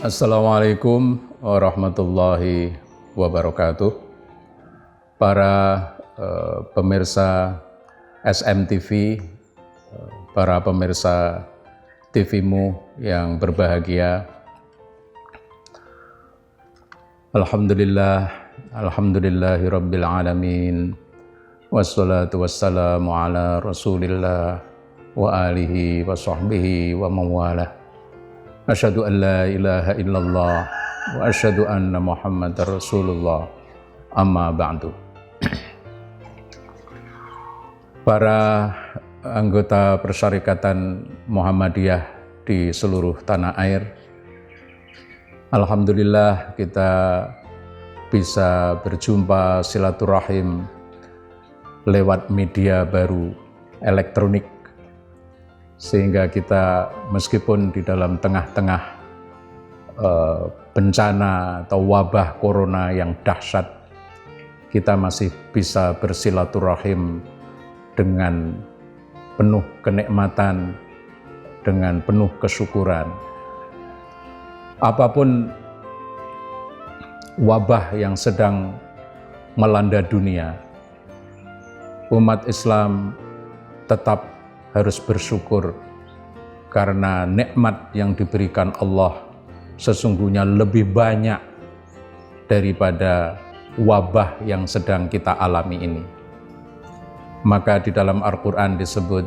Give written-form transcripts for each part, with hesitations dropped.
Assalamualaikum warahmatullahi wabarakatuh. Para pemirsa SMTV, para pemirsa TVmu yang berbahagia. Alhamdulillahirabbil alamin. Wassalatu wassalamu ala Rasulillah wa alihi wa sahbihi wa mawalah. Asyhadu an la ilaha illallah wa asyhadu anna Muhammadar Rasulullah. Amma ba'du. Para anggota Persyarikatan Muhammadiyah di seluruh tanah air, alhamdulillah kita bisa berjumpa silaturahim lewat media baru elektronik, sehingga kita meskipun di dalam tengah-tengah bencana atau wabah corona yang dahsyat, kita masih bisa bersilaturahim dengan penuh kenikmatan, dengan penuh kesyukuran. Apapun wabah yang sedang melanda dunia, umat Islam tetap harus bersyukur karena nikmat yang diberikan Allah sesungguhnya lebih banyak daripada wabah yang sedang kita alami ini. Maka di dalam Al-Quran disebut,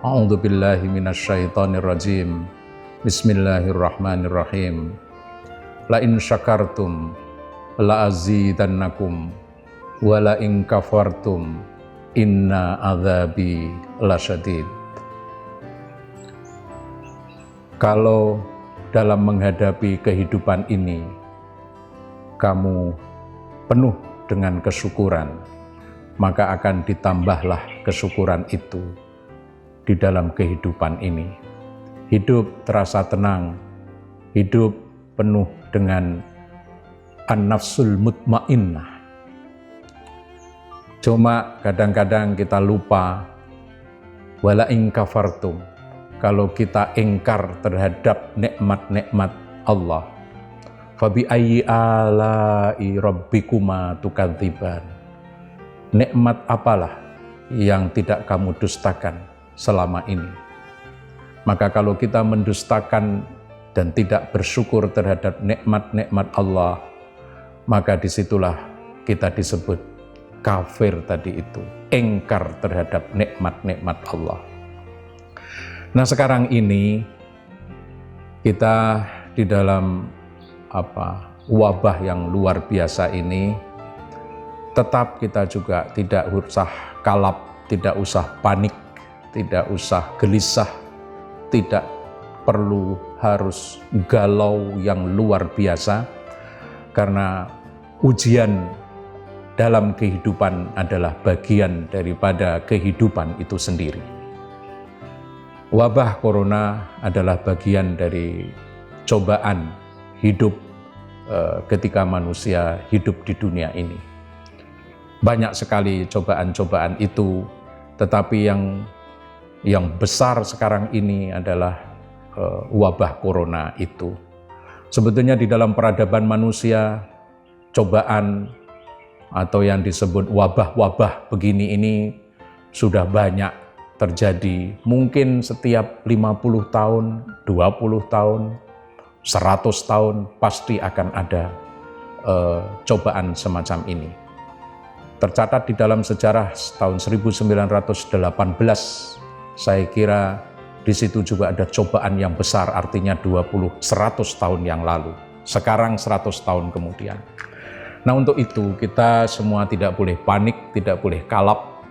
A'udzubillahi minasyaitonirrajim, Bismillahirrahmanirrahim, La in syakartum la azidannakum wa la in kafartum inna adzabi lasyadid. Kalau dalam menghadapi kehidupan ini kamu penuh dengan kesyukuran, maka akan ditambahlah kesyukuran itu di dalam kehidupan ini. Hidup terasa tenang, hidup penuh dengan an-nafsul mutmainnah. Cuma kadang-kadang kita lupa, wala in kafartum, kalau kita ingkar terhadap nikmat-nikmat Allah, fabi ayyi ala'i rabbikuma tukadziban, nikmat apalah yang tidak kamu dustakan selama ini. Maka kalau kita mendustakan dan tidak bersyukur terhadap nikmat-nikmat Allah, maka disitulah kita disebut kafir tadi itu, engkar terhadap nikmat-nikmat Allah. Nah, sekarang ini kita di dalam wabah yang luar biasa ini, tetap kita juga tidak usah kalap, tidak usah panik, tidak usah gelisah, tidak perlu harus galau yang luar biasa, karena ujian dalam kehidupan adalah bagian daripada kehidupan itu sendiri. Wabah corona adalah bagian dari cobaan hidup ketika manusia hidup di dunia ini. Banyak sekali cobaan-cobaan itu, tetapi yang besar sekarang ini adalah wabah corona itu. Sebetulnya di dalam peradaban manusia, cobaan atau yang disebut wabah-wabah begini ini sudah banyak terjadi. Mungkin setiap 50 tahun, 20 tahun, 100 tahun pasti akan ada cobaan semacam ini. Tercatat di dalam sejarah tahun 1918, saya kira di situ juga ada cobaan yang besar, artinya 100 tahun yang lalu. Sekarang 100 tahun kemudian. Nah, untuk itu kita semua tidak boleh panik, tidak boleh kalap.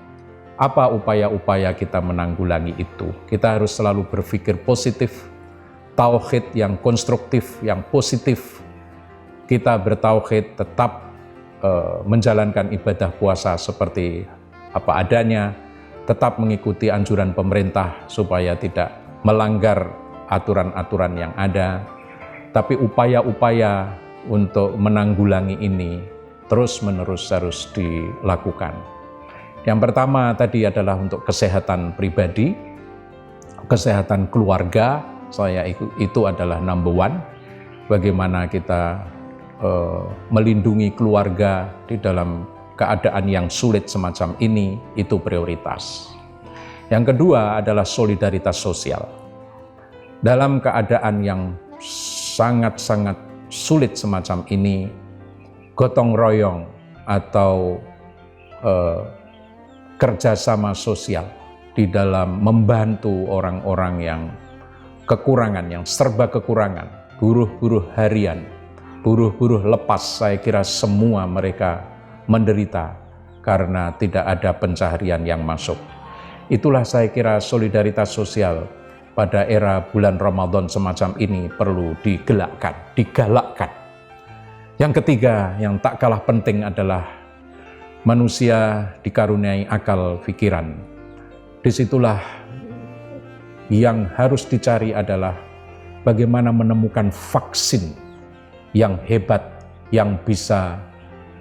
Apa upaya-upaya kita menanggulangi itu? Kita harus selalu berpikir positif, tauhid yang konstruktif, yang positif. Kita bertauhid, tetap menjalankan ibadah puasa seperti apa adanya, tetap mengikuti anjuran pemerintah supaya tidak melanggar aturan-aturan yang ada. Tapi upaya-upaya untuk menanggulangi ini terus-menerus harus dilakukan. Yang pertama tadi adalah untuk kesehatan pribadi, kesehatan keluarga, itu adalah number one. bagaimana kita melindungi keluarga di dalam keadaan yang sulit semacam ini, itu prioritas. Yang kedua adalah solidaritas sosial. Dalam keadaan yang sangat-sangat sulit semacam ini, gotong royong atau kerjasama sosial di dalam membantu orang-orang yang kekurangan, yang serba kekurangan, buruh-buruh harian, buruh-buruh lepas, saya kira semua mereka menderita karena tidak ada pencaharian yang masuk. Itulah saya kira solidaritas sosial pada era bulan Ramadan semacam ini perlu digalakkan. Yang ketiga, yang tak kalah penting adalah manusia dikaruniai akal pikiran. Disitulah yang harus dicari adalah bagaimana menemukan vaksin yang hebat yang bisa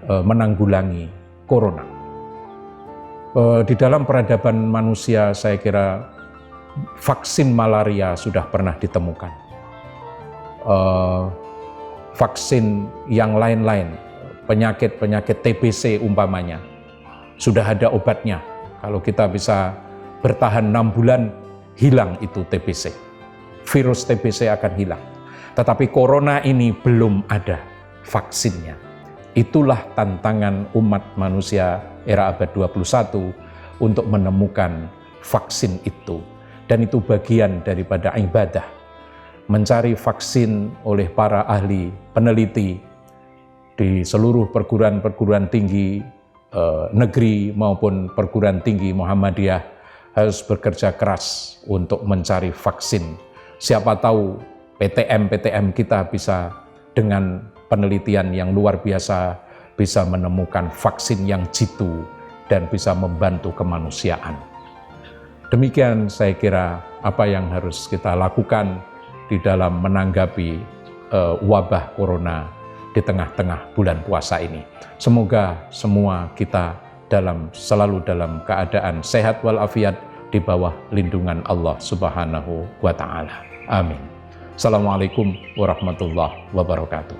menanggulangi corona. Di dalam peradaban manusia saya kira vaksin malaria sudah pernah ditemukan. Vaksin yang lain-lain, penyakit-penyakit TBC umpamanya, sudah ada obatnya. Kalau kita bisa bertahan 6 bulan, hilang itu TBC. Virus TBC akan hilang. Tetapi corona ini belum ada vaksinnya. Itulah tantangan umat manusia era abad 21 untuk menemukan vaksin itu. Dan itu bagian daripada ibadah. Mencari vaksin oleh para ahli peneliti di seluruh perguruan-perguruan tinggi negeri maupun perguruan tinggi Muhammadiyah harus bekerja keras untuk mencari vaksin. Siapa tahu PTM kita bisa dengan penelitian yang luar biasa bisa menemukan vaksin yang jitu dan bisa membantu kemanusiaan. Demikian saya kira apa yang harus kita lakukan di dalam menanggapi wabah corona di tengah-tengah bulan puasa ini. Semoga semua kita selalu dalam keadaan sehat walafiat di bawah lindungan Allah Subhanahu wa Ta'ala. Amin. Assalamualaikum warahmatullahi wabarakatuh.